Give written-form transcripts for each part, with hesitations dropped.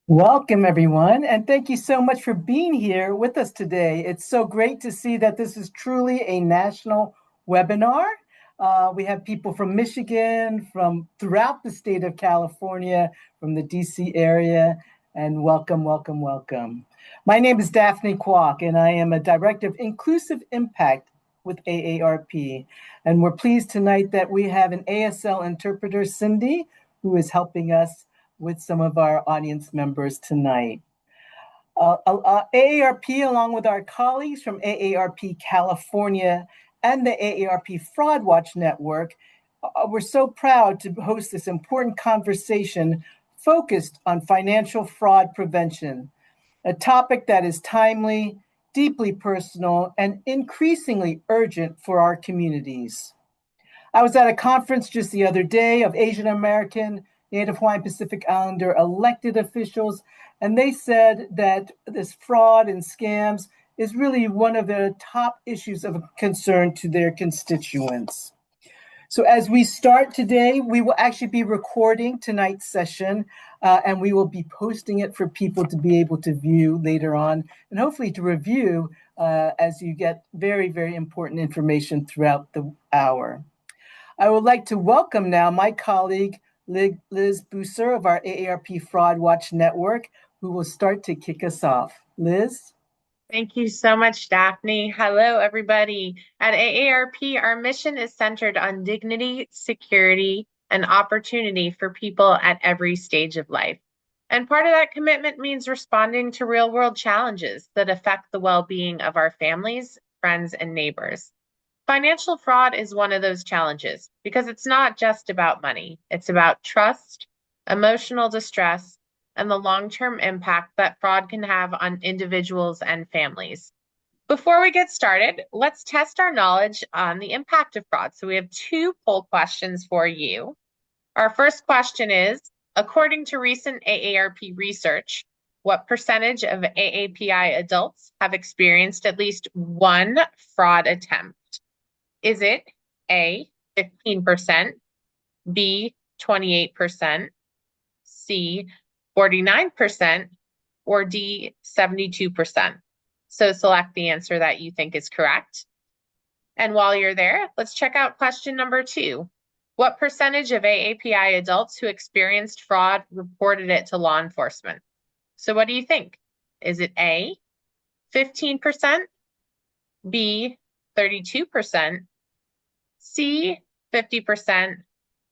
Welcome, everyone, and thank you so much for being here with us today. It's so great to see that this is truly a national webinar. We have people from Michigan, from throughout the state of California, from the DC area, and welcome, welcome, welcome. My name is Daphne Kwok, and I am a Director of Inclusive Impact with AARP. And we're pleased tonight that we have an ASL interpreter, Cindy, who is helping us with some of our audience members tonight. AARP, along with our colleagues from AARP California and the AARP Fraud Watch Network, we're so proud to host this important conversation focused on financial fraud prevention, a topic that is timely, deeply personal, and increasingly urgent for our communities. I was at a conference just the other day of Asian American, Native Hawaiian Pacific Islander elected officials, and they said that this fraud and scams is really one of the top issues of concern to their constituents. So as we start today, we will actually be recording tonight's session, and we will be posting it for people to be able to view later on, and hopefully to review as you get very, very important information throughout the hour. I would like to welcome now my colleague, Liz Busser of our AARP Fraud Watch Network, who will start to kick us off. Liz? Thank you so much, Daphne. Hello, everybody. At AARP, our mission is centered on dignity, security, and opportunity for people at every stage of life. And part of that commitment means responding to real-world challenges that affect the well-being of our families, friends, and neighbors. Financial fraud is one of those challenges because it's not just about money. It's about trust, emotional distress, and the long-term impact that fraud can have on individuals and families. Before we get started, let's test our knowledge on the impact of fraud. So we have two poll questions for you. Our first question is, according to recent AARP research, what percentage of AAPI adults have experienced at least one fraud attempt? Is it A, 15%, B, 28%, C, 49%, or D, 72%? So select the answer that you think is correct. And while you're there, let's check out question number 2. What percentage of AAPI adults who experienced fraud reported it to law enforcement? So what do you think? Is it A, 15%, B, 32%, C, 50%,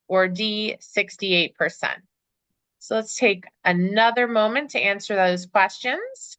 or D, 68%? So let's take another moment to answer those questions.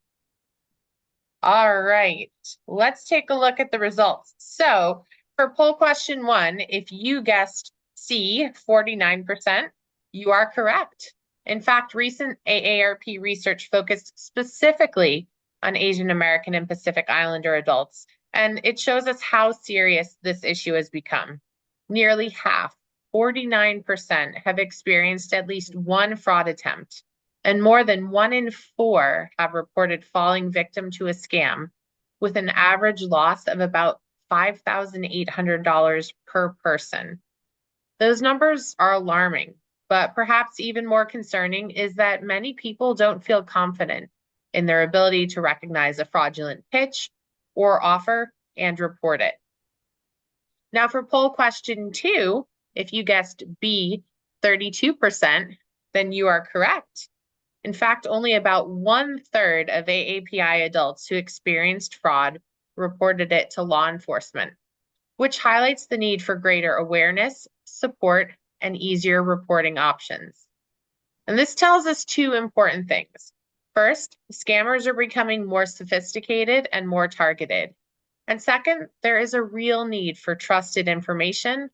All right, let's take a look at the results. So for poll question 1, if you guessed C, 49%, you are correct. In fact, recent AARP research focused specifically on Asian American and Pacific Islander adults, and it shows us how serious this issue has become. Nearly half, 49%, have experienced at least one fraud attempt, and more than 1 in 4 have reported falling victim to a scam, with an average loss of about $5,800 per person. Those numbers are alarming, but perhaps even more concerning is that many people don't feel confident in their ability to recognize a fraudulent pitch or offer and report it. Now for poll question 2, if you guessed B, 32%, then you are correct. In fact, only about 1/3 of AAPI adults who experienced fraud reported it to law enforcement, which highlights the need for greater awareness, support, and easier reporting options. And this tells us two important things. First, scammers are becoming more sophisticated and more targeted. And second, there is a real need for trusted information,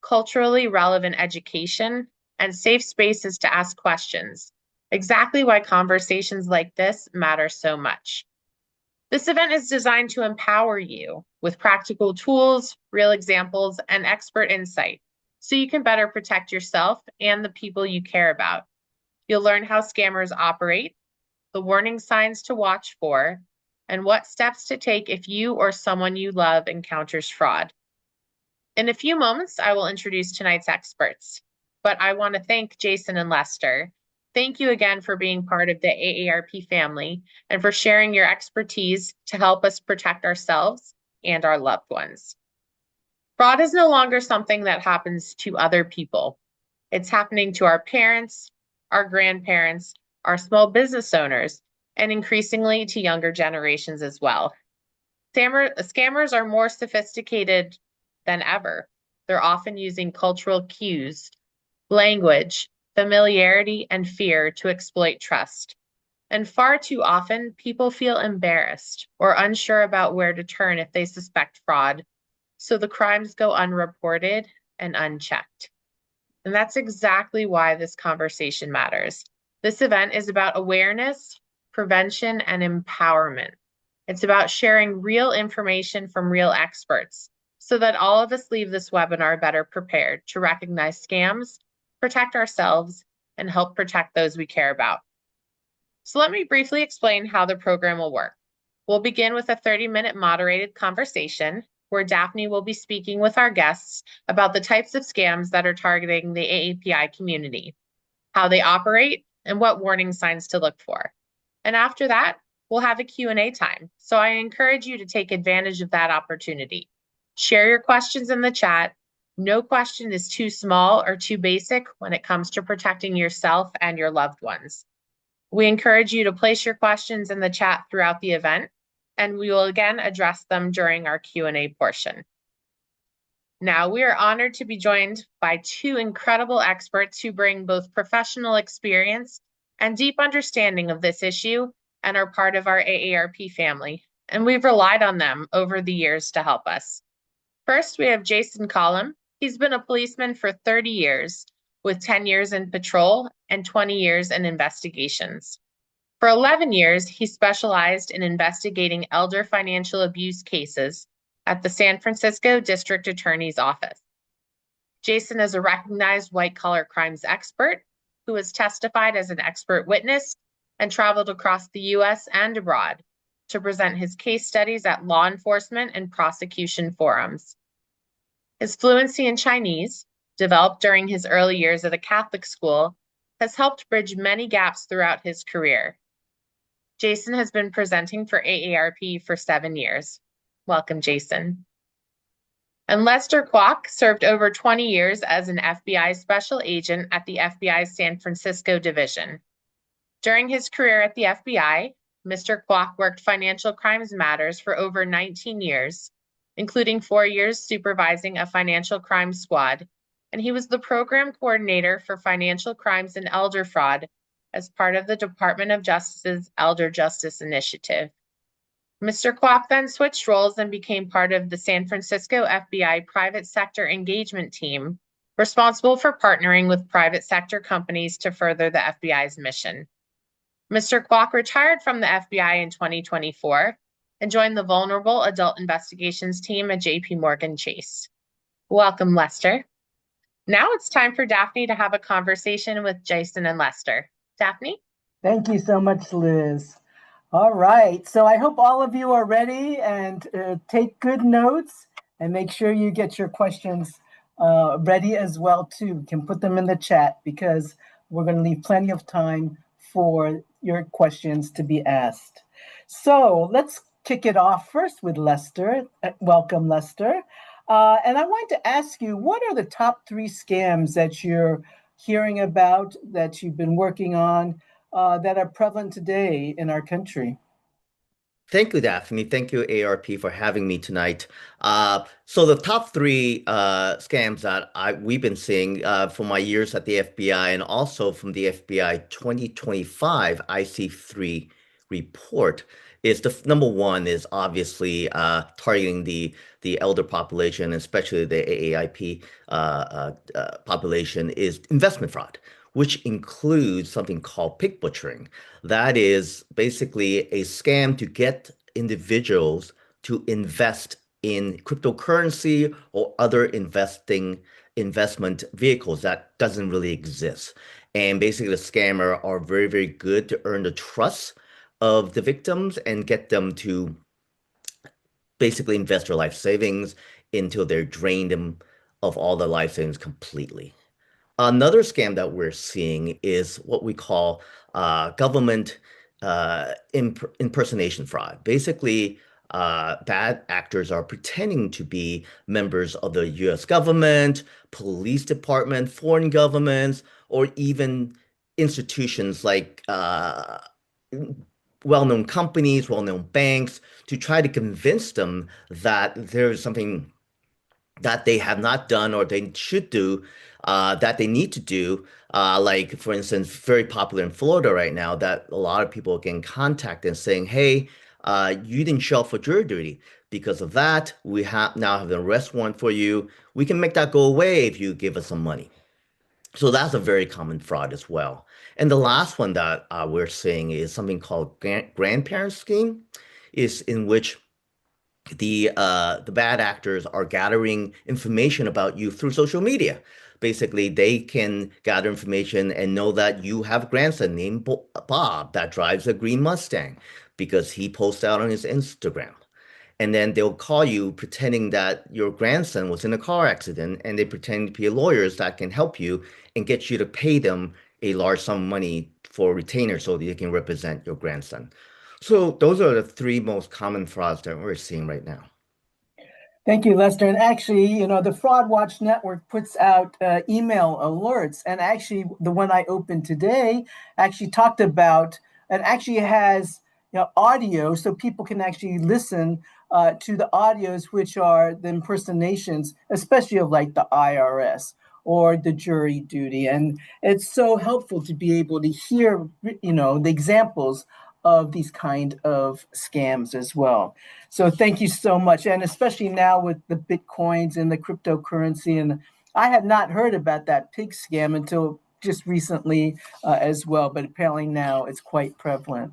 culturally relevant education, and safe spaces to ask questions. Exactly why conversations like this matter so much. This event is designed to empower you with practical tools, real examples, and expert insight, so you can better protect yourself and the people you care about. You'll learn how scammers operate, the warning signs to watch for, and what steps to take if you or someone you love encounters fraud. In a few moments, I will introduce tonight's experts, but I want to thank Jason and Lester. Thank you again for being part of the AARP family and for sharing your expertise to help us protect ourselves and our loved ones. Fraud is no longer something that happens to other people. It's happening to our parents, our grandparents, our small business owners, and increasingly to younger generations as well. Scammers are more sophisticated than ever. They're often using cultural cues, language, familiarity, and fear to exploit trust. And far too often, people feel embarrassed or unsure about where to turn if they suspect fraud. So the crimes go unreported and unchecked. And that's exactly why this conversation matters. This event is about awareness, prevention, and empowerment. It's about sharing real information from real experts so that all of us leave this webinar better prepared to recognize scams, protect ourselves, and help protect those we care about. So let me briefly explain how the program will work. We'll begin with a 30-minute moderated conversation where Daphne will be speaking with our guests about the types of scams that are targeting the AAPI community, how they operate, and what warning signs to look for. And after that, we'll have a Q&A time. So I encourage you to take advantage of that opportunity. Share your questions in the chat. No question is too small or too basic when it comes to protecting yourself and your loved ones. We encourage you to place your questions in the chat throughout the event, and we will again address them during our Q&A portion. Now, we are honored to be joined by two incredible experts who bring both professional experience and deep understanding of this issue and are part of our AARP family, and we've relied on them over the years to help us. First, we have Jason Collum. He's been a policeman for 30 years, with 10 years in patrol and 20 years in investigations. For 11 years, he specialized in investigating elder financial abuse cases at the San Francisco District Attorney's Office. Jason is a recognized white-collar crimes expert who has testified as an expert witness and traveled across the U.S. and abroad to present his case studies at law enforcement and prosecution forums. His fluency in Chinese, developed during his early years at a Catholic school, has helped bridge many gaps throughout his career. Jason has been presenting for AARP for 7 years. Welcome, Jason. And Lester Kwok served over 20 years as an FBI special agent at the FBI's San Francisco division. During his career at the FBI, Mr. Kwok worked financial crimes matters for over 19 years, including 4 years supervising a financial crimes squad, and he was the program coordinator for financial crimes and elder fraud as part of the Department of Justice's Elder Justice Initiative. Mr. Kwok then switched roles and became part of the San Francisco FBI private sector engagement team, responsible for partnering with private sector companies to further the FBI's mission. Mr. Kwok retired from the FBI in 2024 and joined the Vulnerable Adult Investigations team at JP Morgan Chase. Welcome, Lester. Now it's time for Daphne to have a conversation with Jason and Lester. Daphne? Thank you so much, Liz. All right, so I hope all of you are ready and take good notes and make sure you get your questions ready as well too. You can put them in the chat because we're going to leave plenty of time for your questions to be asked. So let's kick it off first with Lester. Welcome, Lester. And I wanted to ask you, what are the top 3 scams that you're hearing about, that you've been working on, that are prevalent today in our country? Thank you, Daphne. Thank you, ARP, for having me tonight. So the top 3 scams that we've been seeing from my years at the FBI and also from the FBI 2025 IC3 report is the number one is obviously targeting the elder population, especially the AAIP population, is investment fraud, which includes something called pig butchering. That is basically a scam to get individuals to invest in cryptocurrency or other investment vehicles that doesn't really exist. And basically, the scammer are very, very good to earn the trust of the victims and get them to basically invest their life savings until they're drained them of all their life savings completely. Another scam that we're seeing is what we call government impersonation fraud. Basically, bad actors are pretending to be members of the US government, police department, foreign governments, or even institutions like well-known companies, well-known banks, to try to convince them that there's something that they have not done or they should do, that they need to do. Like, for instance, very popular in Florida right now, that a lot of people get in contact and saying, hey, you didn't show up for jury duty. Because of that, we have now have an arrest warrant for you. We can make that go away if you give us some money. So that's a very common fraud as well. And the last one that we're seeing is something called grandparent scheme, is in which the bad actors are gathering information about you through social media. Basically, they can gather information and know that you have a grandson named Bob that drives a green Mustang because he posts out on his Instagram. And then they'll call you pretending that your grandson was in a car accident, and they pretend to be lawyers that can help you and get you to pay them a large sum of money for retainer so that they can represent your grandson. So those are the three most common frauds that we're seeing right now. Thank you, Lester. And actually, the Fraud Watch Network puts out email alerts. And actually, the one I opened today actually talked about and actually has audio so people can actually listen to the audios, which are the impersonations, especially of like the IRS or the jury duty. And it's so helpful to be able to hear, the examples of these kind of scams as well. So thank you so much. And especially now with the Bitcoins and the cryptocurrency. And I had not heard about that pig scam until just recently as well, but apparently now it's quite prevalent.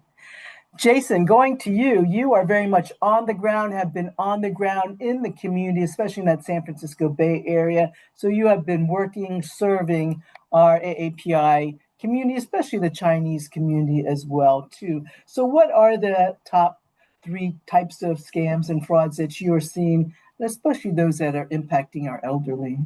Jason, going to you, you are very much on the ground, have been on the ground in the community, especially in that San Francisco Bay Area. So you have been working, serving our AAPI community, especially the Chinese community as well, too. So what are the top three types of scams and frauds that you are seeing, especially those that are impacting our elderly?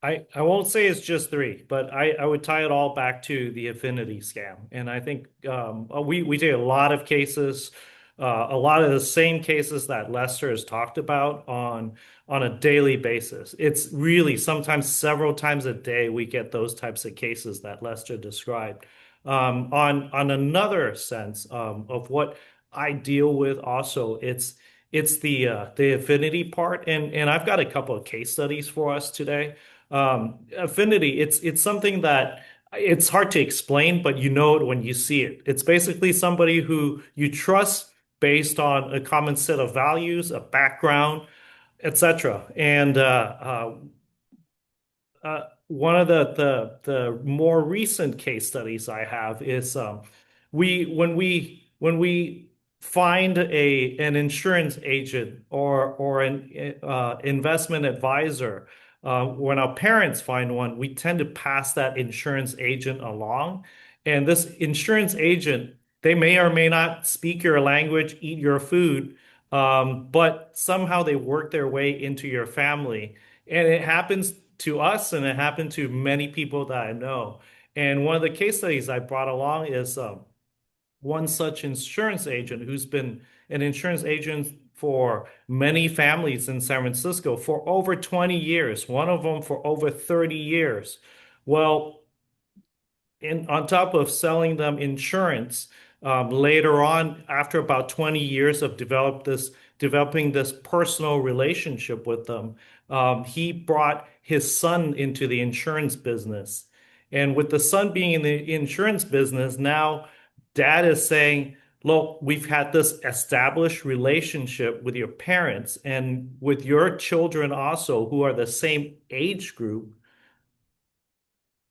I won't say it's just three, but I would tie it all back to the affinity scam. And I think we take a lot of cases, a lot of the same cases that Lester has talked about on a daily basis. It's really sometimes several times a day we get those types of cases that Lester described. On another sense of what I deal with also, it's the affinity part, and I've got a couple of case studies for us today. Affinity, it's something that it's hard to explain, but you know it when you see it. It's basically somebody who you trust based on a common set of values, a background, etc. And one of the more recent case studies I have is we when we find an insurance agent or an investment advisor. When our parents find one, we tend to pass that insurance agent along. And this insurance agent, they may or may not speak your language, eat your food, but somehow they work their way into your family. And it happens to us, and it happened to many people that I know. And one of the case studies I brought along is one such insurance agent who's been an insurance agent for many families in San Francisco for over 20 years, one of them for over 30 years. Well, on top of selling them insurance, later on, after about 20 years of developing this personal relationship with them, he brought his son into the insurance business. And with the son being in the insurance business, now dad is saying, look, we've had this established relationship with your parents and with your children also, who are the same age group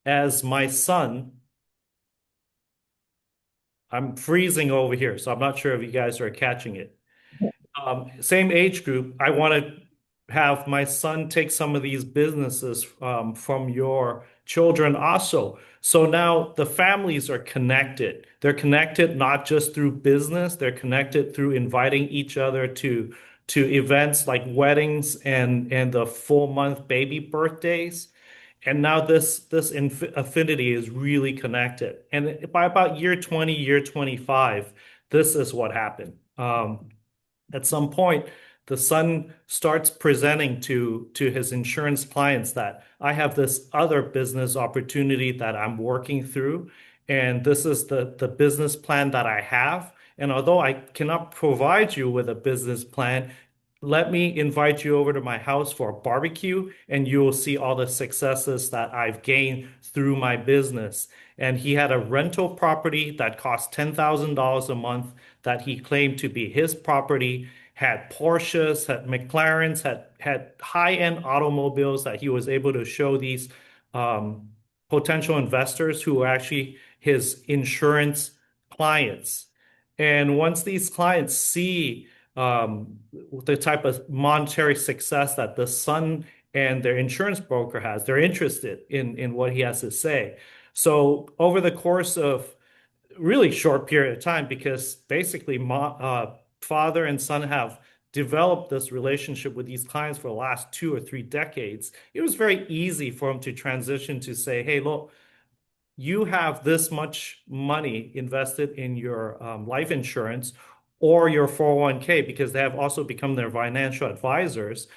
as my son. I'm freezing over here, so I'm not sure if you guys are catching it. Same age group. I want to have my son take some of these businesses from your children also. So now the families are connected. They're connected not just through business, they're connected through inviting each other to events like weddings and the full month baby birthdays. And now this affinity is really connected. And by about year 20, year 25, this is what happened. At some point, the son starts presenting to his insurance clients that I have this other business opportunity that I'm working through, and this is the business plan that I have. And although I cannot provide you with a business plan, let me invite you over to my house for a barbecue, and you will see all the successes that I've gained through my business. And he had a rental property that cost $10,000 a month that he claimed to be his property, had Porsches, had McLarens, had high-end automobiles that he was able to show these um, potential investors who were actually his insurance clients. And once these clients see the type of monetary success that the son and their insurance broker has, they're interested in what he has to say. So over the course of really short period of time, because basically father and son have developed this relationship with these clients for the last 2 or 3 decades, it was very easy for him to transition to say, hey, look, you have this much money invested in your life insurance or your 401k, because they have also become their financial advisors.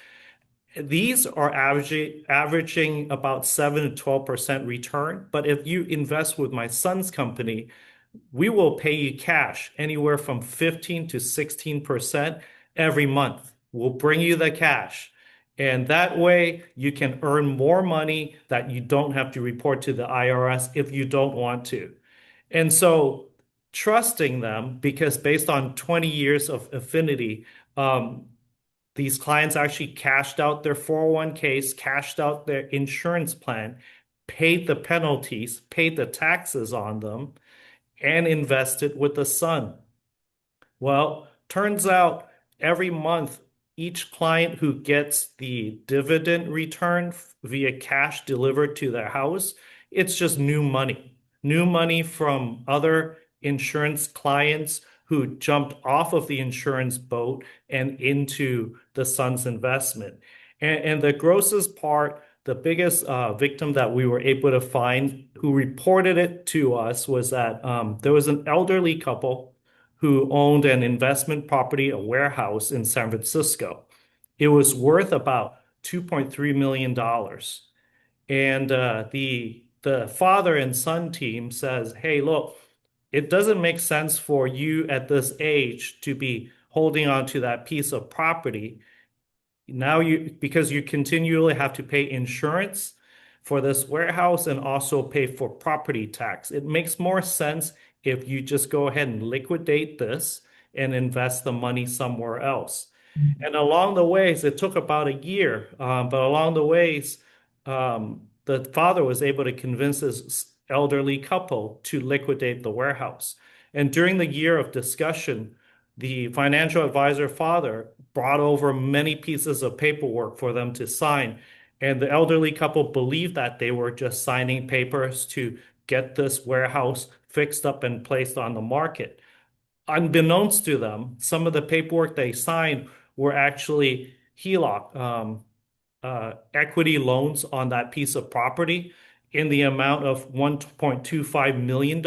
These are averaging about 7 to 12% return. But if you invest with my son's company, we will pay you cash anywhere from 15 to 16% every month. We'll bring you the cash. And that way you can earn more money that you don't have to report to the IRS if you don't want to. And so trusting them, because based on 20 years of affinity, these clients actually cashed out their 401ks, cashed out their insurance plan, paid the penalties, paid the taxes on them, and invested with the son. Well, turns out every month, each client who gets the dividend return via cash delivered to their house, it's just new money from other insurance clients who jumped off of the insurance boat and into the son's investment. And the grossest part, the biggest victim that we were able to find who reported it to us was that there was an elderly couple who owned an investment property, a warehouse in San Francisco. It was worth about $2.3 million. And the father and son team says, hey, look, it doesn't make sense for you at this age to be holding on to that piece of property. Now because you continually have to pay insurance for this warehouse and also pay for property tax. It makes more sense if you just go ahead and liquidate this and invest the money somewhere else. And along the ways, it took about a year, but along the ways, the father was able to convince this elderly couple to liquidate the warehouse. And during the year of discussion, the financial advisor father brought over many pieces of paperwork for them to sign. And the elderly couple believed that they were just signing papers to get this warehouse fixed up and placed on the market. Unbeknownst to them, some of the paperwork they signed were actually HELOC, equity loans on that piece of property in the amount of $1.25 million.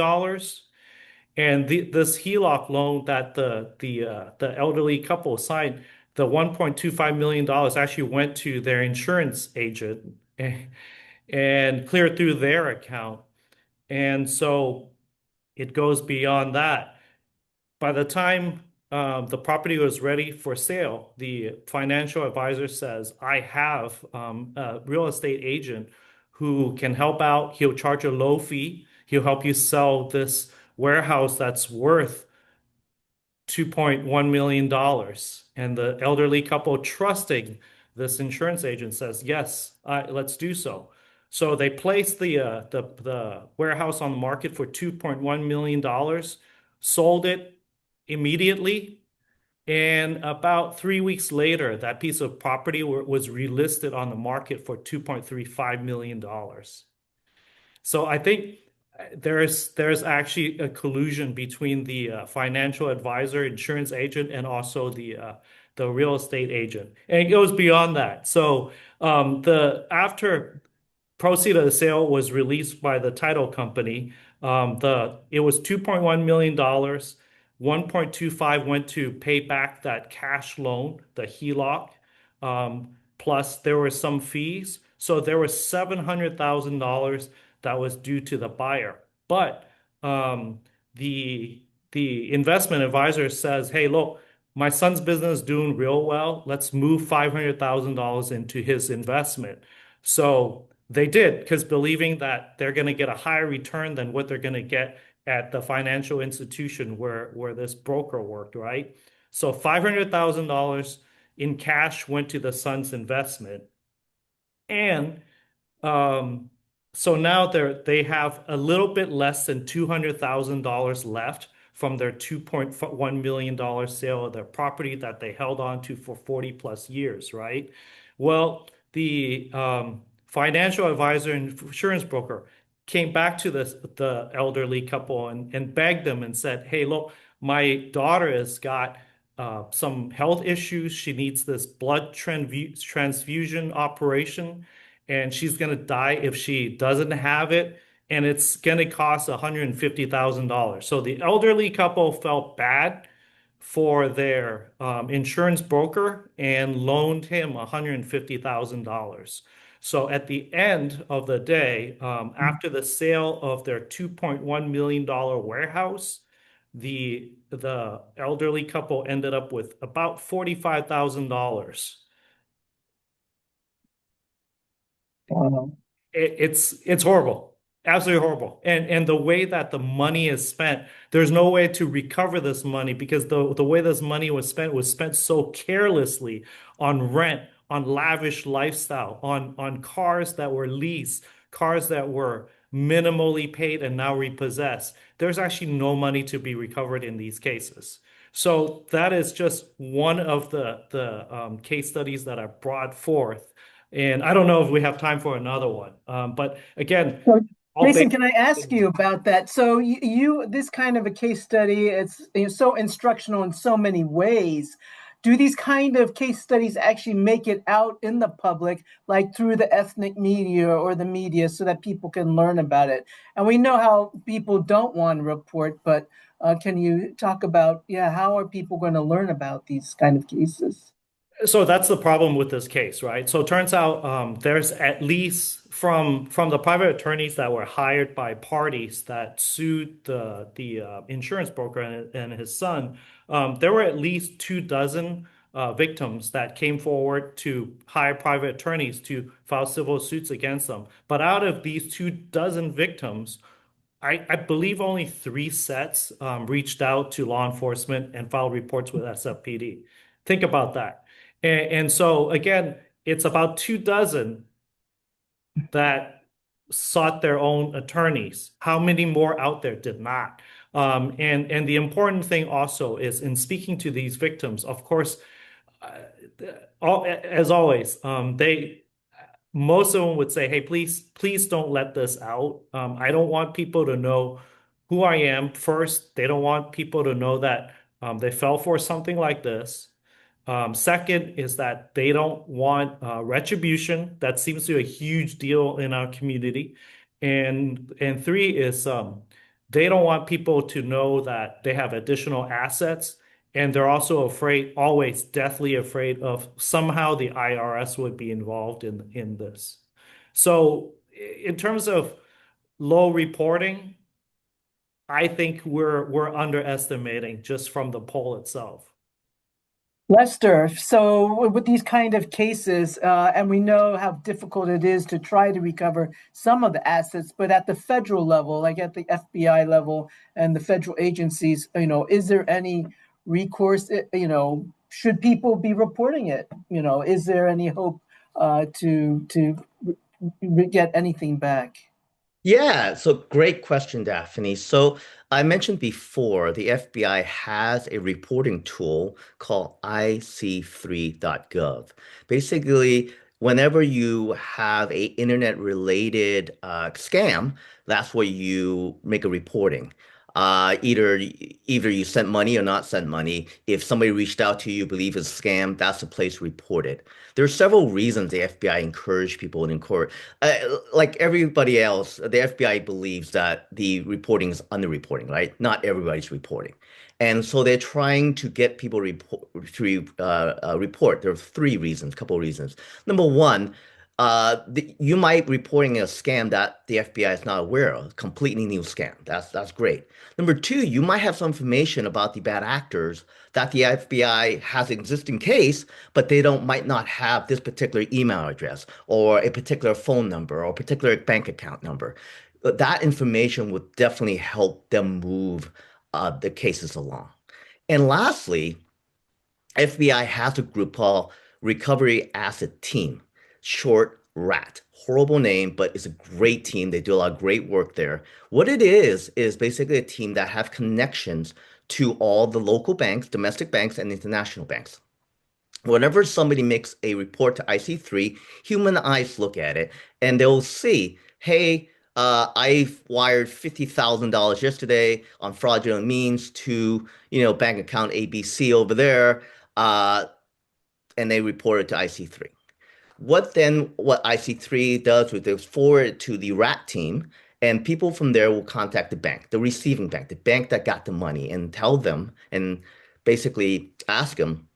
And this HELOC loan that the elderly couple signed, the $1.25 million actually went to their insurance agent and cleared through their account. And so it goes beyond that. By the time the property was ready for sale, the financial advisor says, I have a real estate agent who can help out. He'll charge a low fee. He'll help you sell this warehouse that's worth $2.1 million. And the elderly couple, trusting this insurance agent, says, yes, let's do so. So they placed the warehouse on the market for $2.1 million, sold it immediately. And about 3 weeks later, that piece of property was relisted on the market for $2.35 million. So I think there's actually a collusion between the financial advisor, insurance agent, and also the real estate agent, and it goes beyond that. So the after proceed of the sale was released by the title company. It was $2.1 million. 1.25 went to pay back that cash loan, the HELOC. Plus there were some fees. So there was $700,000 that was due to the buyer. But the the investment advisor says, "Hey, look, my son's business is doing real well. Let's move $500,000 into his investment." So they did, because believing that they're going to get a higher return than what they're going to get at the financial institution where this broker worked, right? So $500,000 in cash went to the son's investment. And um, so now they have a little bit less than $200,000 left from their $2.1 million sale of their property that they held on to for 40 plus years, right? Well, the financial advisor and insurance broker came back to the elderly couple and begged them and said, "Hey, look, my daughter has got some health issues. She needs this blood transfusion operation, and she's going to die if she doesn't have it, and it's going to cost $150,000." So the elderly couple felt bad for their insurance broker and loaned him $150,000. So at the end of the day, after the sale of their $2.1 million warehouse, the elderly couple ended up with about $45,000. Wow. It's horrible, absolutely horrible. And the way that the money is spent, there's no way to recover this money, because the way this money was spent so carelessly on rent, on lavish lifestyle, on cars that were leased, cars that were minimally paid and now repossessed. There's actually no money to be recovered in these cases. So that is just one of the case studies that are brought forth. And I don't know if we have time for another one. But again, So, all Jason, based. can I ask you about that? So this kind of a case study, it's so instructional in so many ways. Do these kind of case studies actually make it out in the public, like through the ethnic media or the media, so that people can learn about it? And we know how people don't want to report, but can you talk about, yeah, how are people going to learn about these kind of cases? So that's the problem with this case, right? So it turns out there's at least from the private attorneys that were hired by parties that sued the insurance broker and his son. There were at least 2 dozen victims that came forward to hire private attorneys to file civil suits against them. But out of these 2 dozen victims, I believe only 3 sets reached out to law enforcement and filed reports with SFPD. Think about that. And so again, it's about 2 dozen that sought their own attorneys. How many more out there did not? And the important thing also is, in speaking to these victims, of course, as always, they most of them would say, "Hey, please don't let this out. I don't want people to know who I am." First, they don't want people to know that they fell for something like this. Second is that they don't want retribution. That seems to be a huge deal in our community. And three is they don't want people to know that they have additional assets. And they're also afraid, always deathly afraid of somehow the IRS would be involved in this. So in terms of low reporting, I think we're underestimating just from the poll itself. Lester, so with these kind of cases, and we know how difficult it is to try to recover some of the assets, but at the federal level, like at the FBI level and the federal agencies, is there any recourse? Should people be reporting it? Is there any hope to get anything back? Yeah, so great question, Daphne. So I mentioned before the FBI has a reporting tool called IC3.gov. Basically, whenever you have a internet related scam, that's where you make a reporting. Either you sent money or not sent money. If somebody reached out to you, believe it's a scam, that's the place to report it. There are several reasons the FBI encourage people in court. Like everybody else, the FBI believes that the reporting is underreporting, right? Not everybody's reporting. And so they're trying to get people report. There are three reasons, couple of reasons. Number one, you might be reporting a scam that the FBI is not aware of, completely new scam. That's great. Number two, you might have some information about the bad actors that the FBI has an existing case, but they don't might not have this particular email address or a particular phone number or a particular bank account number. That information would definitely help them move the cases along. And lastly, FBI has a group called Recovery Asset Team, short RAT. Horrible name, but it's a great team. They do a lot of great work there. What it is basically a team that have connections to all the local banks, domestic banks, and international banks. Whenever somebody makes a report to IC3, human eyes look at it and they'll see, hey, I wired $50,000 yesterday on fraudulent means to, bank account ABC over there, uh, and they report it to IC3. What IC3 does is they forward it to the RAT team, and people from there will contact the bank, the receiving bank, the bank that got the money, and tell them and basically ask them,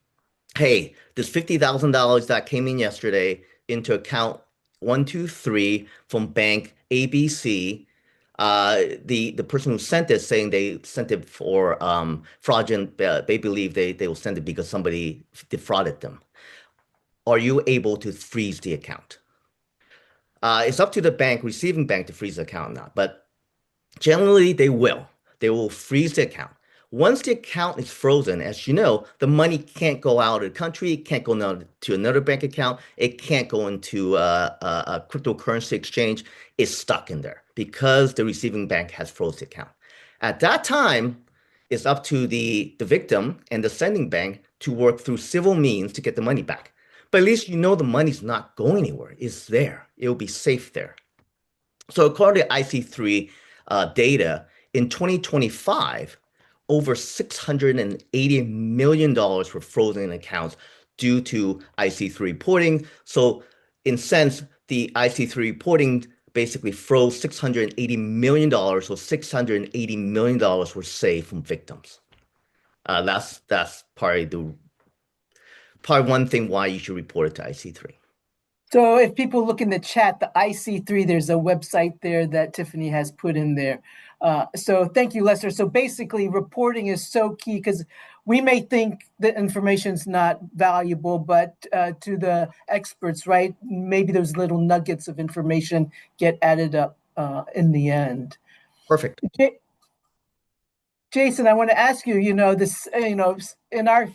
hey, this $50,000 that came in yesterday into account 123 from bank ABC. The person who sent it saying they sent it for fraudulent. They believe they will send it because somebody defrauded them. Are you able to freeze the account? It's up to the bank, receiving bank, to freeze the account or not. But generally, they will. They will freeze the account. Once the account is frozen, as you know, the money can't go out of the country, it can't go to another bank account, it can't go into a cryptocurrency exchange. It's stuck in there because the receiving bank has frozen the account. At that time, it's up to the victim and the sending bank to work through civil means to get the money back. But at least you know the money's not going anywhere. It's there. It will be safe there. So according to IC3 data, in 2025, over $680 million were frozen in accounts due to IC3 reporting. So in sense, the IC3 reporting basically froze $680 million. So $680 million were saved from victims. That's part one thing why you should report it to IC3. So if people look in the chat, the IC3, there's a website there that Tiffany has put in there. So thank you, Lester. So basically, reporting is so key because we may think the information's not valuable, but to the experts, right? Maybe those little nuggets of information get added up in the end. Perfect. Jason, I want to ask you, this, in our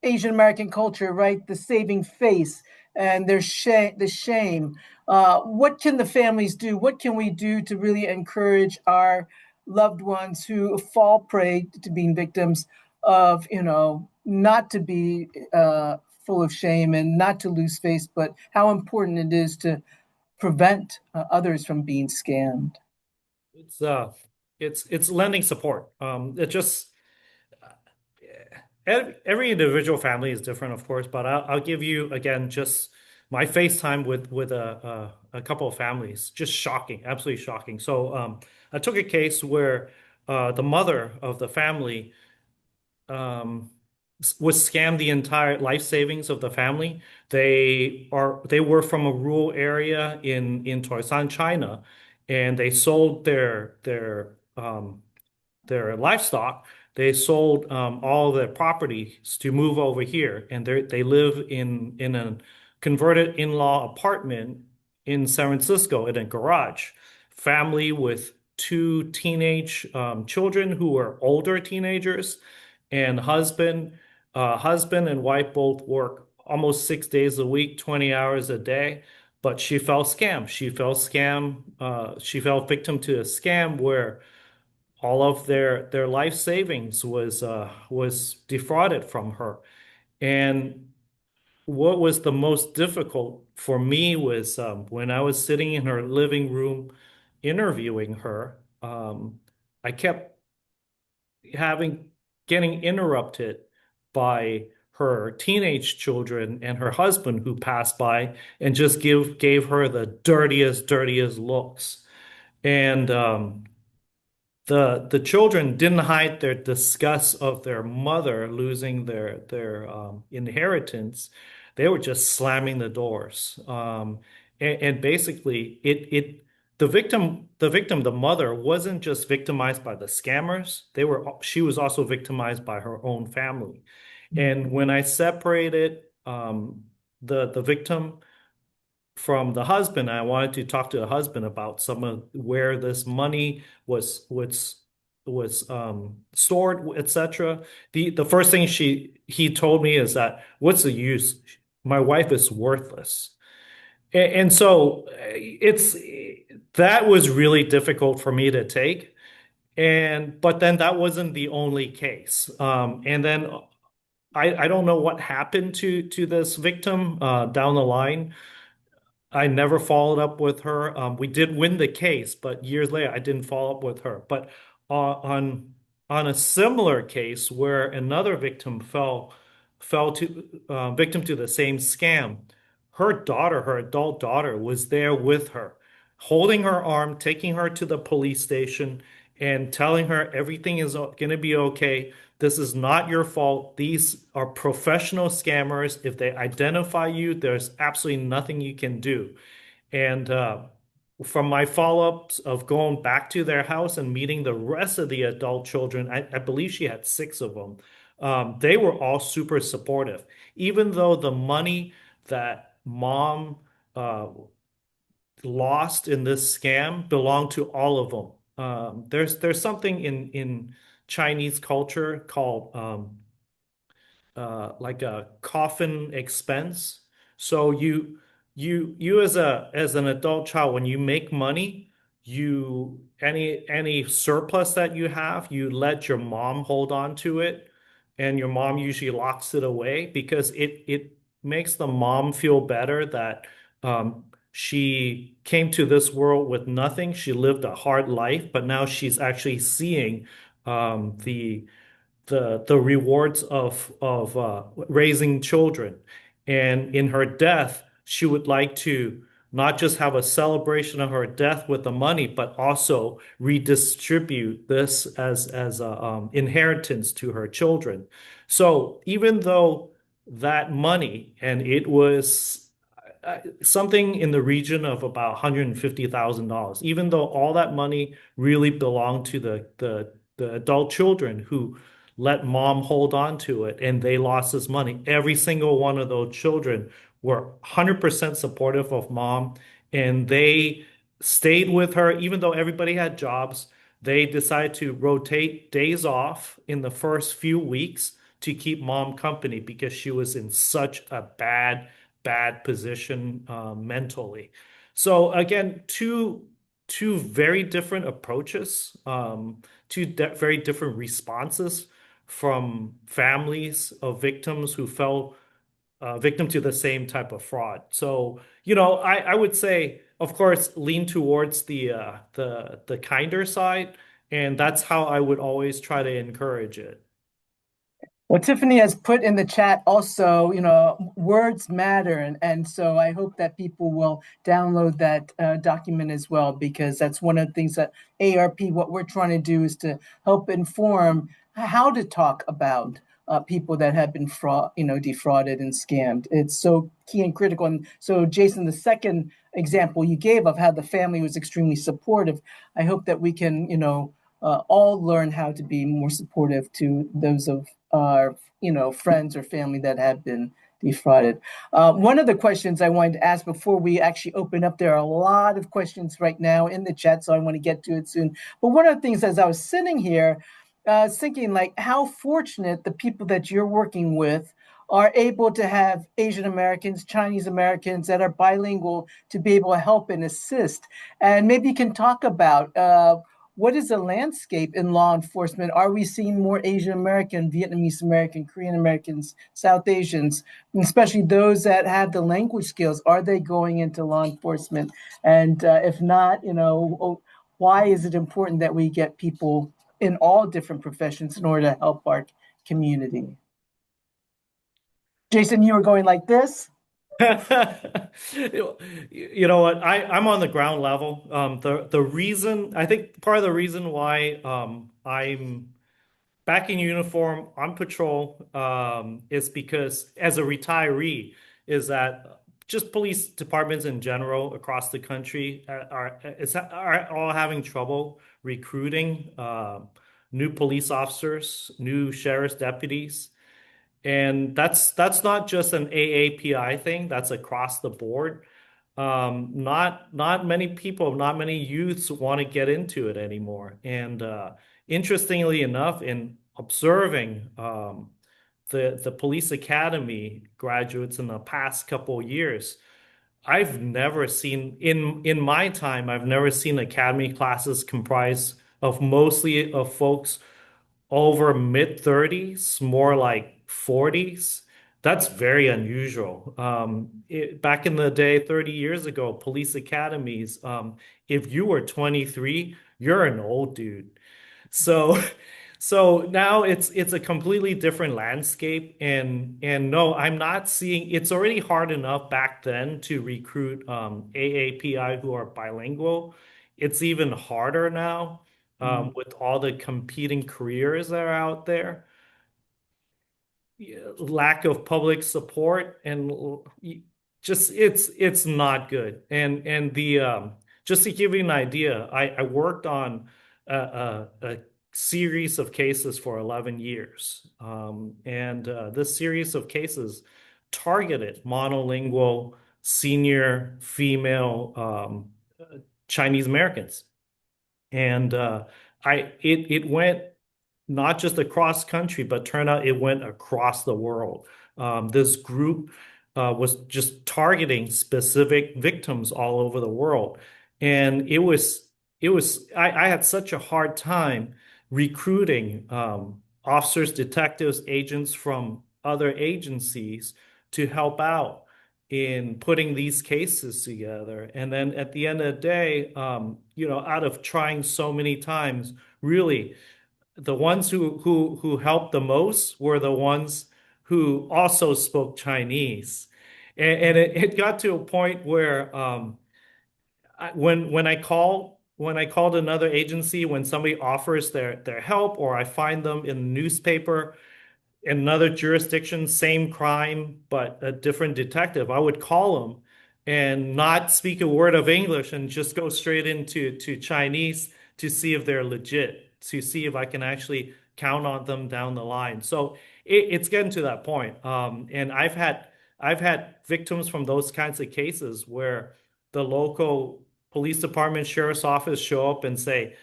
Asian American culture, right, the saving face and their the shame. What can the families do? What can we do to really encourage our loved ones who fall prey to being victims of, not to be full of shame and not to lose face, but how important it is to prevent others from being scammed? It's it's lending support. It just every individual family is different, of course, but I'll give you again just my FaceTime with a couple of families. Just shocking, absolutely shocking. So I took a case where the mother of the family um, was scammed the entire life savings of the family. They were from a rural area in Toisan, China, and they sold their livestock. They sold all their properties to move over here, and they live in a converted in-law apartment in San Francisco in a garage. Family with two teenage children who are older teenagers, and husband and wife both work almost 6 days a week, 20 hours a day. But she fell scam. She fell victim to a scam where all of their life savings was defrauded from her. And what was the most difficult for me was when I was sitting in her living room interviewing her. I kept getting interrupted by her teenage children and her husband who passed by and just gave her the dirtiest looks. And the children didn't hide their disgust of their mother losing their inheritance. They were just slamming the doors. And basically, the mother wasn't just victimized by the scammers. She was also victimized by her own family. And when I separated the victim from the husband, I wanted to talk to the husband about some of where this money was stored, etc. The first thing he told me is that, what's the use? My wife is worthless. And so that was really difficult for me to take. But then that wasn't the only case. And then I don't know what happened to this victim down the line. I never followed up with her. We did win the case, but years later, I didn't follow up with her. But on a similar case where another victim fell to victim to the same scam, her adult daughter, was there with her, holding her arm, taking her to the police station, and telling her everything is going to be okay. This is not your fault. These are professional scammers. If they identify you, there's absolutely nothing you can do. And from my follow-ups of going back to their house and meeting the rest of the adult children, I believe she had 6 of them. They were all super supportive, even though the money that mom lost in this scam belonged to all of them. There's something in Chinese culture called like a coffin expense. So you as an adult child, when you make money, any surplus that you have, you let your mom hold on to it, and your mom usually locks it away because it makes the mom feel better that she came to this world with nothing. She lived a hard life, but now she's actually seeing the rewards of raising children. And in her death, she would like to not just have a celebration of her death with the money, but also redistribute this as a inheritance to her children. So even though that money, and it was something in the region of about $150,000, even though all that money really belonged to the adult children who let mom hold on to it and they lost this money. Every single one of those children were 100% supportive of mom, and they stayed with her even though everybody had jobs. They decided to rotate days off in the first few weeks to keep mom company because she was in such a bad position mentally. So again, two very different approaches, very different responses from families of victims who fell victim to the same type of fraud. So, I would say, of course, lean towards the kinder side, and that's how I would always try to encourage it. Well, Tiffany has put in the chat also, words matter. And so I hope that people will download that document as well, because that's one of the things that AARP, what we're trying to do is to help inform how to talk about people that have been defrauded and scammed. It's so key and critical. And so, Jason, the second example you gave of how the family was extremely supportive, I hope that we can, all learn how to be more supportive to those of our, friends or family that have been defrauded. One of the questions I wanted to ask before we actually open up, there are a lot of questions right now in the chat, so I want to get to it soon. But one of the things, as I was sitting here, thinking like how fortunate the people that you're working with are able to have Asian Americans, Chinese Americans that are bilingual to be able to help and assist. And maybe you can talk about what is the landscape in law enforcement? Are we seeing more Asian American, Vietnamese American, Korean Americans, South Asians, especially those that have the language skills? Are they going into law enforcement? And if not, why is it important that we get people in all different professions in order to help our community. Jason, you were going like this? You know what? I'm on the ground level. The reason I think part of the reason why I'm back in uniform on patrol is because as a retiree, is that just police departments in general across the country are all having trouble recruiting new police officers, new sheriff's deputies. And that's not just an AAPI thing, that's across the board. Not many people, not many youths want to get into it anymore. And interestingly enough, in observing the police academy graduates in the past couple of years, I've never seen in my time, I've never seen academy classes comprised of mostly of folks over mid 30s, more like 40s. That's very unusual. Back in the day, 30 years ago, police academies, if you were 23, you're an old dude. So, so now it's a completely different landscape, and no, I'm not seeing. It's already hard enough back then to recruit AAPI who are bilingual. It's even harder now with all the competing careers that are out there. Lack of public support and just it's not good. And the just to give you an idea, I worked on a series of cases for 11 years. And this series of cases targeted monolingual senior female Chinese Americans. And it went not just across country, but turned out it went across the world. This group was just targeting specific victims all over the world, and I had such a hard time recruiting officers, detectives, agents from other agencies to help out in putting these cases together. And then at the end of the day, out of trying so many times, really the ones who helped the most were the ones who also spoke Chinese, and it got to a point where when I called another agency, when somebody offers their help, or I find them in the newspaper in another jurisdiction, same crime, but a different detective, I would call them and not speak a word of English and just go straight into Chinese to see if they're legit, to see if I can actually count on them down the line. So it's getting to that point. And I've had victims from those kinds of cases where the local police department, sheriff's office show up and say,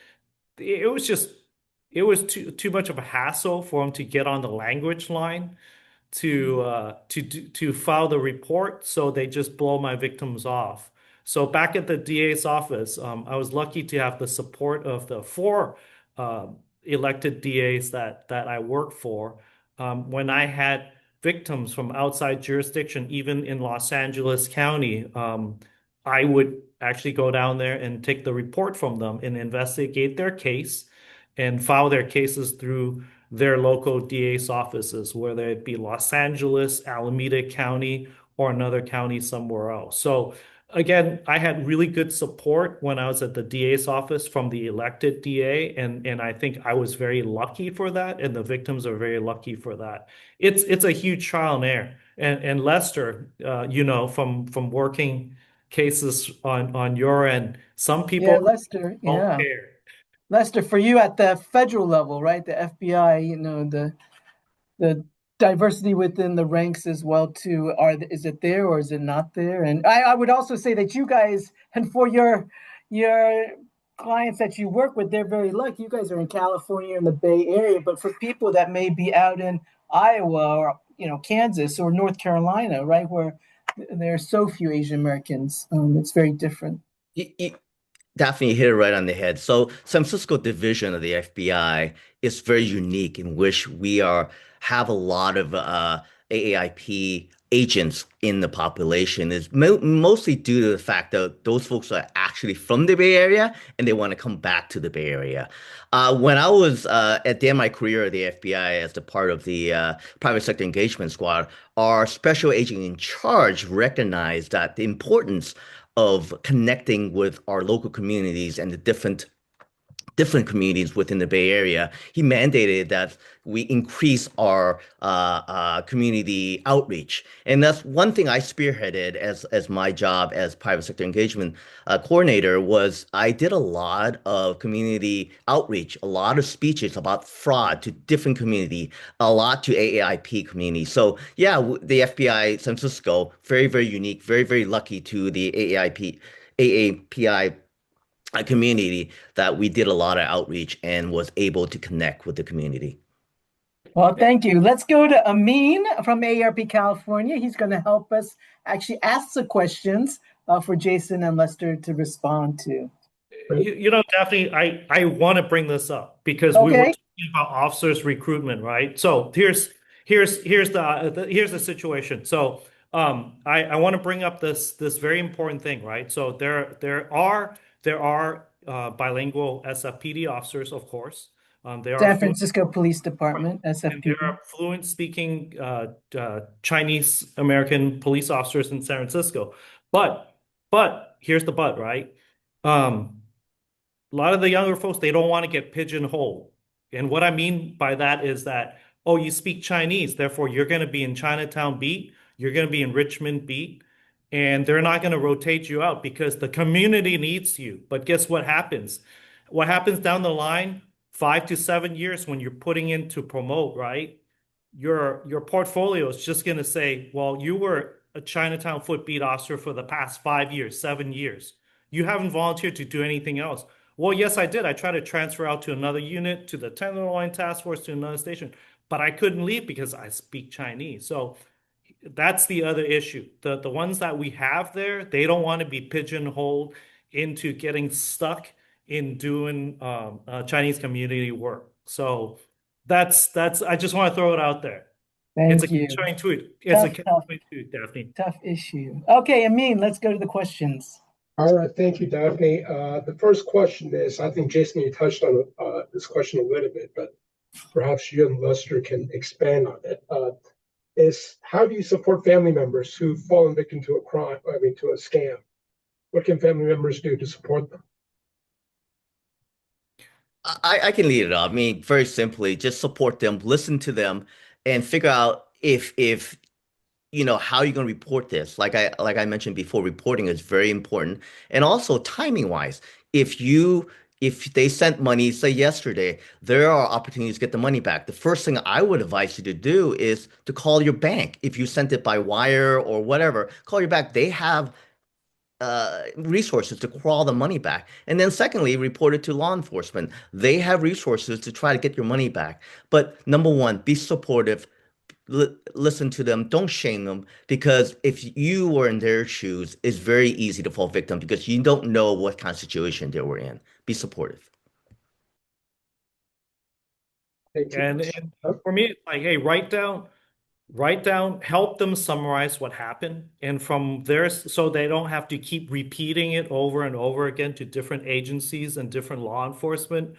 it was just it was too much of a hassle for them to get on the language line to file the report, so they just blow my victims off. So back at the DA's office, I was lucky to have the support of the four elected DAs that I work for. When I had victims from outside jurisdiction, even in Los Angeles County, I would actually go down there and take the report from them and investigate their case and file their cases through their local DA's offices, whether it be Los Angeles, Alameda County, or another county somewhere else. So again, I had really good support when I was at the DA's office from the elected DA, and I think I was very lucky for that, and the victims are very lucky for that. It's a huge trial and error. And Lester, from working cases on your end, some people Yeah, Lester. don't Yeah. care. Lester, for you at the federal level, right? The FBI, the diversity within the ranks as well too. Is it there or is it not there? And I would also say that you guys, and for your clients that you work with, they're very lucky. You guys are in California in the Bay Area, but for people that may be out in Iowa or Kansas or North Carolina, right, where there are so few Asian Americans, it's very different. You definitely hit it right on the head. So San Francisco division of the FBI is very unique in which we have a lot of AAIP agents in the population is mostly due to the fact that those folks are actually from the Bay Area and they want to come back to the Bay Area. When I was at the end of my career at the FBI as the part of the private sector engagement squad, our special agent in charge recognized that the importance of connecting with our local communities and the different communities within the Bay Area. He mandated that we increase our community outreach, and that's one thing I spearheaded as my job as private sector engagement coordinator. Was I did a lot of community outreach, a lot of speeches about fraud to different community, a lot to AAIP community. So yeah, the FBI San Francisco, very unique, very lucky to the AAPI a community that we did a lot of outreach and was able to connect with the community. Well, thank you. Let's go to Amin from AARP California. He's going to help us actually ask the questions for Jason and Lester to respond to. Daphne, I want to bring this up because we were talking about officers recruitment, right? So here's the situation. So I want to bring up this very important thing, right? So there are bilingual SFPD officers, of course. There San are Francisco Police Department, and SFPD. there are fluent speaking Chinese American police officers in San Francisco. But here's the but, right? A lot of the younger folks, they don't want to get pigeonholed. And what I mean by that is that, oh, you speak Chinese, therefore you're going to be in Chinatown beat, you're going to be in Richmond beat, and they're not going to rotate you out because the community needs you. But guess what happens? What happens down the line, 5 to 7 years when you're putting in to promote, right? Your portfolio is just going to say, well, you were a Chinatown foot beat officer for the past 5 years, 7 years. You haven't volunteered to do anything else. Well, yes, I did. I tried to transfer out to another unit, to the Tenderloin Task Force, to another station, but I couldn't leave because I speak Chinese. So that's the other issue. The ones that we have there, they don't want to be pigeonholed into getting stuck in doing Chinese community work. So that's I just want to throw it out there. Thank you. It's a catch-22, Daphne. Tough issue. Okay, Amin, let's go to the questions. All right, thank you, Daphne. The first question is, I think, Jason, you touched on this question a little bit, but perhaps you and Lester can expand on it. Is how do you support family members who've fallen victim to a crime, to a scam? What can family members do to support them? I can lead it off. I mean, very simply, just support them, listen to them, and figure out if how you're going to report this. Like I mentioned before, reporting is very important, and also timing wise, if they sent money, say yesterday, there are opportunities to get the money back. The first thing I would advise you to do is to call your bank. If you sent it by wire or whatever, call your bank. They have resources to crawl the money back. And then secondly, report it to law enforcement. They have resources to try to get your money back. But number one, be supportive. Listen to them. Don't shame them, because if you were in their shoes, it's very easy to fall victim because you don't know what kind of situation they were in. Be supportive. And for me, like, hey, write down, help them summarize what happened. And from there, so they don't have to keep repeating it over and over again to different agencies and different law enforcement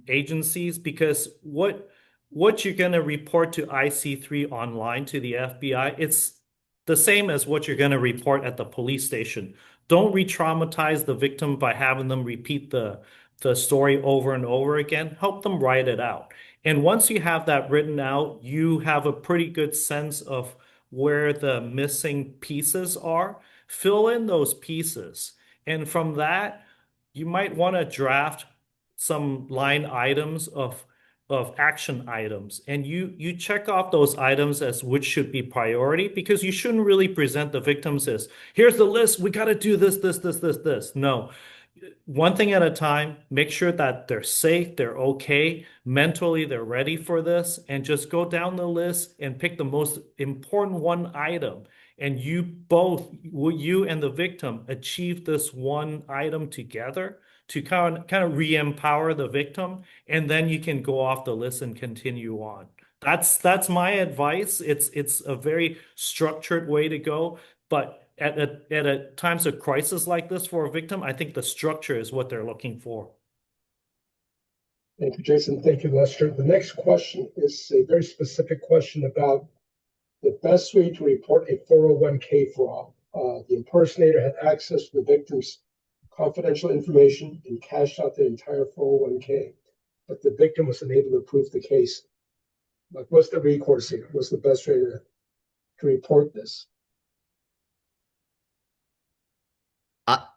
agencies, because what you're going to report to IC3 online to the FBI, it's the same as what you're going to report at the police station. Don't re-traumatize the victim by having them repeat the story over and over again. Help them write it out. And once you have that written out, you have a pretty good sense of where the missing pieces are. Fill in those pieces. And from that, you might want to draft some line items of action items. And you check off those items as which should be priority, because you shouldn't really present the victims as, here's the list, we got to do this. No. One thing at a time, make sure that they're safe, they're okay, mentally they're ready for this, and just go down the list and pick the most important one item. And you and the victim achieve this one item together to kind of re-empower the victim, and then you can go off the list and continue on. That's my advice. It's a very structured way to go, but at times of crisis like this for a victim, I think the structure is what they're looking for. Thank you, Jason. Thank you, Lester. The next question is a very specific question about the best way to report a 401k fraud. The impersonator had access to the victim's confidential information and cashed out the entire 401k, but the victim was unable to prove the case. Like, what's the recourse here? What's the best way to report this?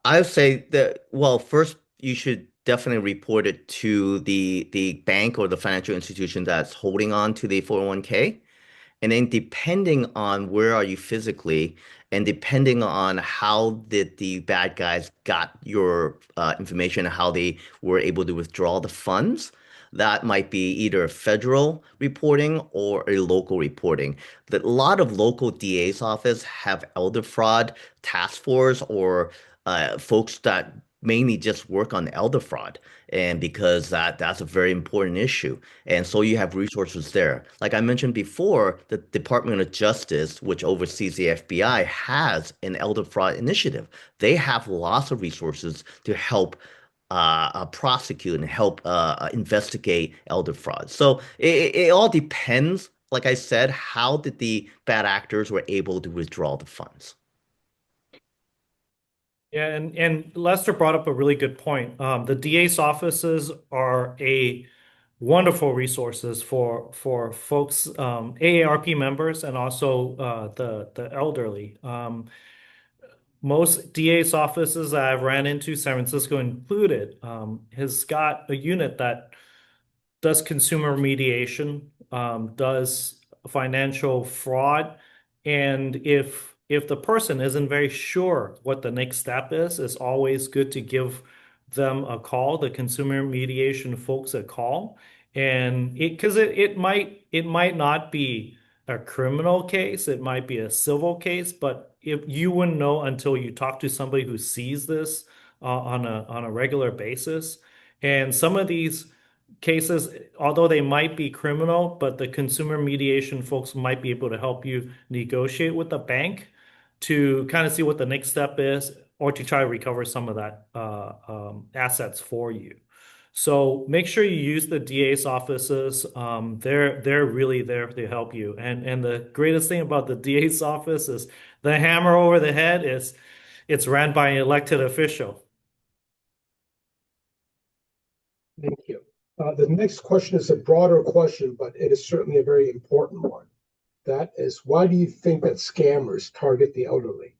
I would say that, well, first you should definitely report it to the bank or the financial institution that's holding on to the 401k. And then depending on where are you physically, and depending on how did the bad guys got your information, how they were able to withdraw the funds, that might be either federal reporting or a local reporting. A lot of local DA's office have elder fraud task force or folks that mainly just work on elder fraud, and because that's a very important issue. And so you have resources there. Like I mentioned before, the Department of Justice, which oversees the FBI, has an elder fraud initiative. They have lots of resources to help prosecute and help investigate elder fraud. So it all depends, like I said, how did the bad actors were able to withdraw the funds. Yeah, and Lester brought up a really good point. The DA's offices are a wonderful resources for folks, AARP members, and also the elderly. Most DA's offices that I've ran into, San Francisco included, has got a unit that does consumer mediation, does financial fraud, and if the person isn't very sure what the next step is, it's always good to give them a call, the consumer mediation folks a call, and it might not be a criminal case, it might be a civil case, but if you wouldn't know until you talk to somebody who sees this on a regular basis, and some of these cases, although they might be criminal, but the consumer mediation folks might be able to help you negotiate with the bank to kind of see what the next step is or to try to recover some of that assets for you. So make sure you use the DA's offices. They're really there to help you. And the greatest thing about the DA's office is the hammer over the head is it's ran by an elected official. Thank you. The next question is a broader question, but it is certainly a very important one. That is, why do you think that scammers target the elderly?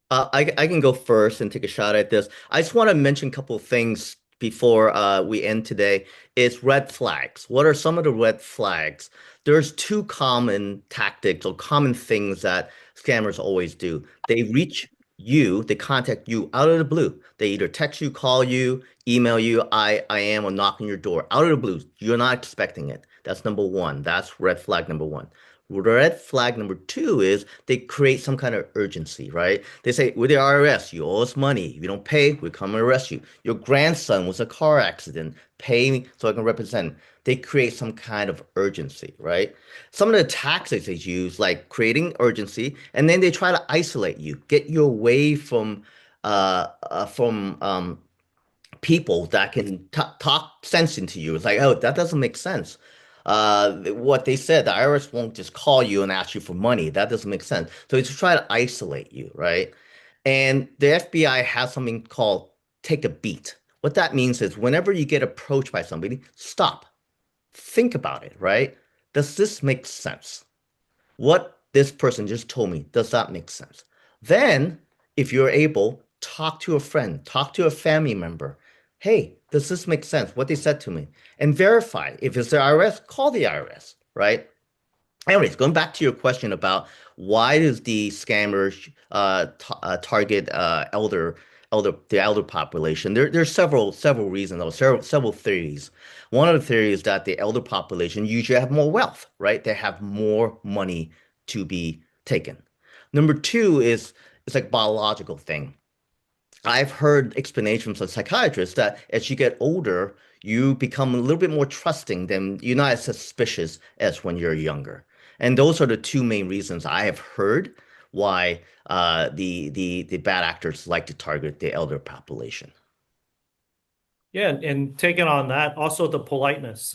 I can go first and take a shot at this. I just want to mention a couple of things before we end today. Is red flags. What are some of the red flags? There's two common tactics or common things that scammers always do. They reach you, they contact you out of the blue. They either text you, call you, email you, I am, or knock on your door out of the blue. You're not expecting it. That's number one. That's red flag number one. Red flag number two is they create some kind of urgency, right? They say, with the IRS, you owe us money. If you don't pay, we come and arrest you. Your grandson was a car accident. Pay me so I can represent. They create some kind of urgency, right? Some of the tactics they use, like creating urgency, and then they try to isolate you, get you away from people that can talk sense into you. It's like, oh, that doesn't make sense. What they said, the IRS won't just call you and ask you for money. That doesn't make sense. So it's to try to isolate you, right? And the FBI has something called take a beat. What that means is whenever you get approached by somebody, stop, think about it, right? Does this make sense? What this person just told me, does that make sense? Then, if you're able, talk to a friend, talk to a family member. Hey, does this make sense? What they said to me, and verify. If it's the IRS, call the IRS, right? Anyways, going back to your question about why does the scammers target the elder population? There's several reasons or several theories. One of the theories is that the elder population usually have more wealth, right? They have more money to be taken. Number two is it's like biological thing. I've heard explanations from psychiatrists that as you get older, you become a little bit more trusting, then you're not as suspicious as when you're younger. And those are the two main reasons I have heard why the bad actors like to target the elder population. Yeah, and taking on that, also the politeness.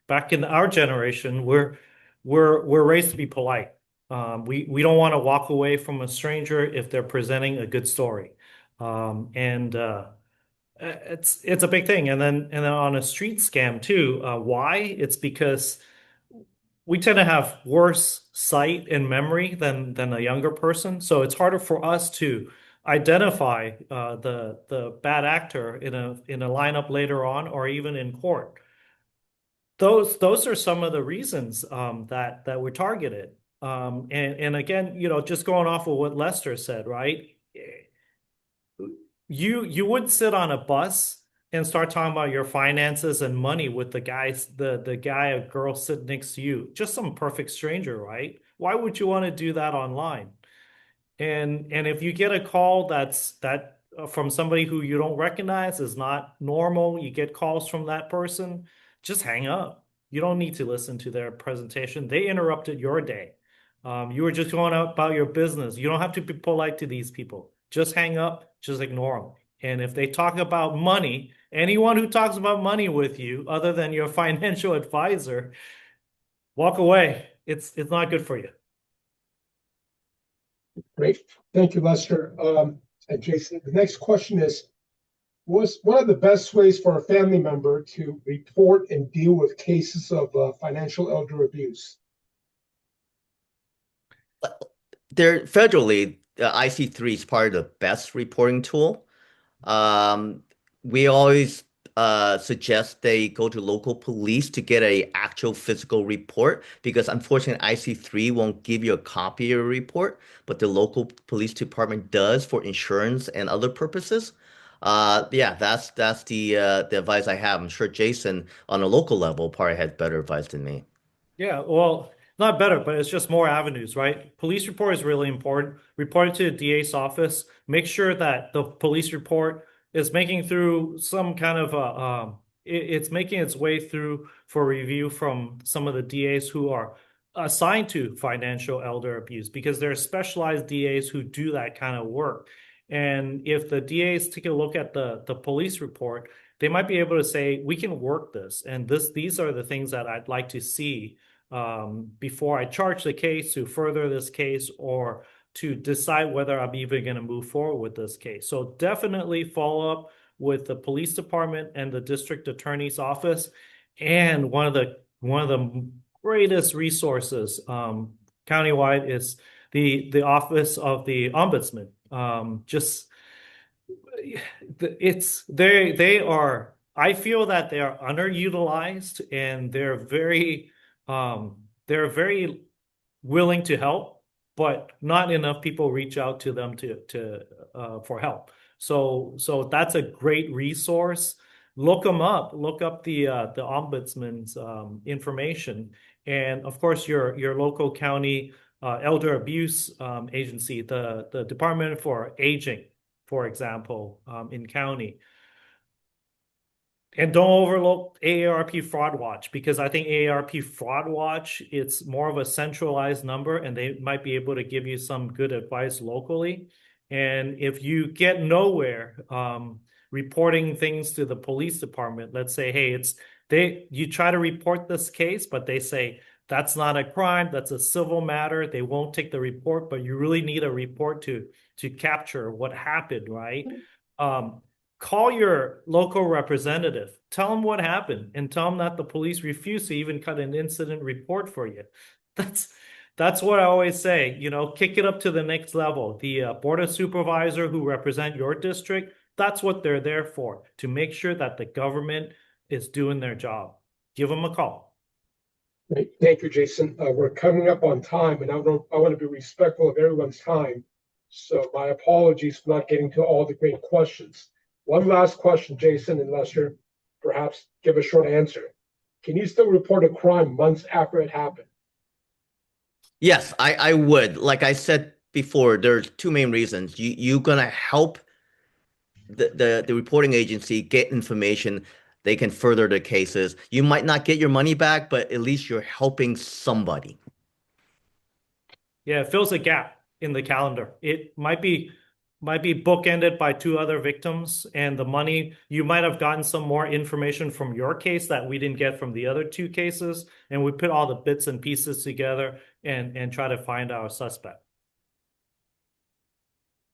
Back in our generation, we're raised to be polite. We don't want to walk away from a stranger if they're presenting a good story. And it's a big thing. And then on a street scam too. Why? It's because we tend to have worse sight and memory than a younger person, so it's harder for us to identify the bad actor in a lineup later on or even in court. Those are some of the reasons that we're targeted. And again, just going off of what Lester said, right? You wouldn't sit on a bus and start talking about your finances and money with the guy or girl sitting next to you, just some perfect stranger, right? Why would you want to do that online? And if you get a call that from somebody who you don't recognize is not normal, you get calls from that person, just hang up. You don't need to listen to their presentation. They interrupted your day. You were just going out about your business. You don't have to be polite to these people. Just hang up, just ignore them. And if they talk about money, anyone who talks about money with you, other than your financial advisor, walk away. It's not good for you. Great. Thank you, Lester. And Jason, the next question is, what's one of the best ways for a family member to report and deal with cases of financial elder abuse? Federally, IC3 is probably the best reporting tool. We always suggest they go to local police to get a actual physical report, because unfortunately IC3 won't give you a copy of your report, but the local police department does for insurance and other purposes. Yeah, that's the advice I have. I'm sure Jason on a local level probably has better advice than me. Yeah, well, not better, but it's just more avenues, right? Police report is really important. Report it to the DA's office. Make sure that the police report is making through some kind of it's making its way through for review from some of the DAs who are assigned to financial elder abuse, because there are specialized DAs who do that kind of work. And if the DAs take a look at the police report, they might be able to say, we can work this, and these are the things that I'd like to see before I charge the case, to further this case, or to decide whether I'm even going to move forward with this case. So definitely follow up with the police department and the district attorney's office. And one of the greatest resources countywide is the office of the ombudsman. They are, I feel that they are underutilized, and they're very willing to help, but not enough people reach out to them for help. So that's a great resource. Look them up. Look up the ombudsman's information, and of course your local county elder abuse agency, the Department for Aging, for example, in county. And don't overlook AARP Fraud Watch, because I think AARP Fraud Watch, it's more of a centralized number, and they might be able to give you some good advice locally. And if you get nowhere reporting things to the police department, let's say, hey, you try to report this case, but they say that's not a crime, that's a civil matter. They won't take the report, but you really need a report to capture what happened, right? Call your local representative, tell them what happened, and tell them that the police refused to even cut an incident report for you. That's what I always say, kick it up to the next level. The board of supervisor who represent your district, that's what they're there for, to make sure that the government is doing their job. Give them a call. Great. Thank you, Jason. We're coming up on time, and I want to be respectful of everyone's time. So my apologies for not getting to all the great questions. One last question, Jason and Lester, perhaps give a short answer. Can you still report a crime months after it happened? Yes, I would. Like I said before, there's two main reasons. You're gonna help the reporting agency get information they can further the cases. You might not get your money back, but at least you're helping somebody. Yeah, it fills a gap in the calendar. It might be bookended by two other victims, and the money you might have gotten some more information from your case that we didn't get from the other two cases, and we put all the bits and pieces together and try to find our suspect.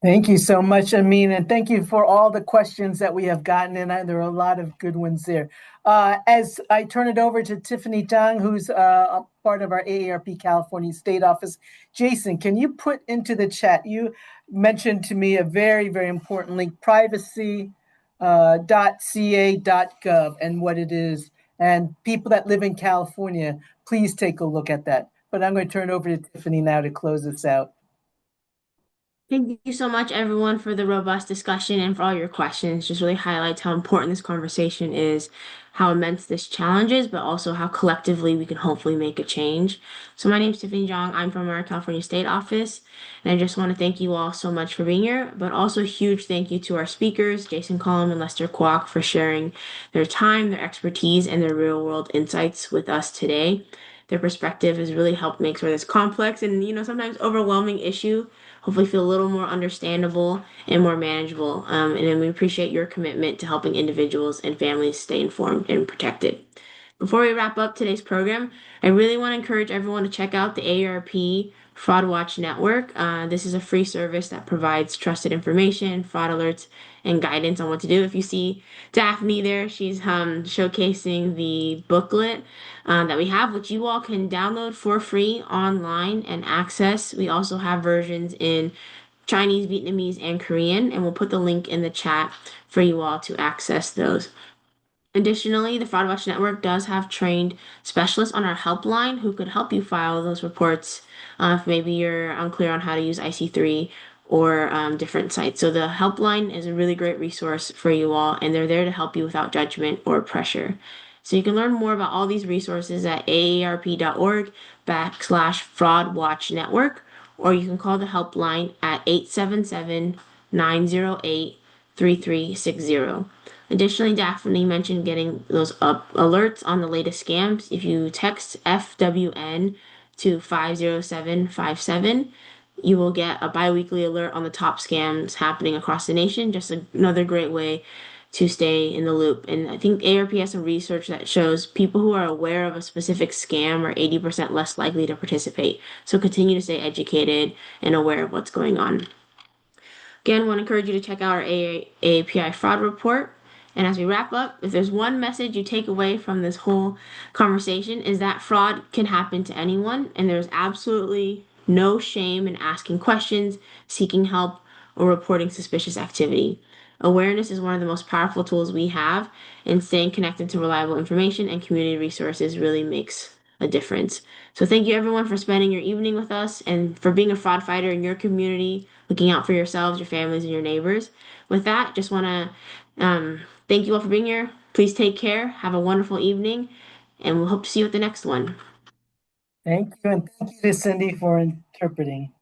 Thank you so much, Amin, and thank you for all the questions that we have gotten, and there are a lot of good ones there. As I turn it over to Tiffany Tang, who's a part of our AARP California State Office, Jason, can you put into the chat, you mentioned to me a very, very important link, privacy.ca.gov and what it is. And people that live in California, please take a look at that. But I'm going to turn it over to Tiffany now to close this out. Thank you so much, everyone, for the robust discussion and for all your questions. Just really highlights how important this conversation is, how immense this challenge is, but also how collectively we can hopefully make a change. So my name is Tiffany Jong. I'm from our California State Office, and I just want to thank you all so much for being here, but also a huge thank you to our speakers, Jason Cullum and Lester Kwok, for sharing their time, their expertise, and their real-world insights with us today. Their perspective has really helped make sure this complex and, sometimes overwhelming issue hopefully feel a little more understandable and more manageable. And then we appreciate your commitment to helping individuals and families stay informed and protected. Before we wrap up today's program, I really want to encourage everyone to check out the AARP Fraud Watch Network. This is a free service that provides trusted information, fraud alerts, and guidance on what to do. If you see Daphne there, she's showcasing the booklet that we have, which you all can download for free online and access. We also have versions in Chinese, Vietnamese, and Korean, and we'll put the link in the chat for you all to access those. Additionally, the Fraud Watch Network does have trained specialists on our helpline who could help you file those reports if maybe you're unclear on how to use IC3 or different sites. So the helpline is a really great resource for you all, and they're there to help you without judgment or pressure. So you can learn more about all these resources at aarp.org/Fraud Watch Network, or you can call the helpline at 877-908-3360. Additionally, Daphne mentioned getting those alerts on the latest scams. If you text FWN to 50757, you will get a biweekly alert on the top scams happening across the nation. Just another great way to stay in the loop. And I think AARP has some research that shows people who are aware of a specific scam are 80% less likely to participate. So continue to stay educated and aware of what's going on. Again, I want to encourage you to check out our AAPI fraud report. And as we wrap up, if there's one message you take away from this whole conversation is that fraud can happen to anyone, and there's absolutely no shame in asking questions, seeking help, or reporting suspicious activity. Awareness is one of the most powerful tools we have, and staying connected to reliable information and community resources really makes a difference. So thank you everyone for spending your evening with us and for being a fraud fighter in your community, looking out for yourselves, your families, and your neighbors. With that, just want to thank you all for being here. Please take care. Have a wonderful evening, and we'll hope to see you at the next one. Thank you, and thank you to Cindy for interpreting.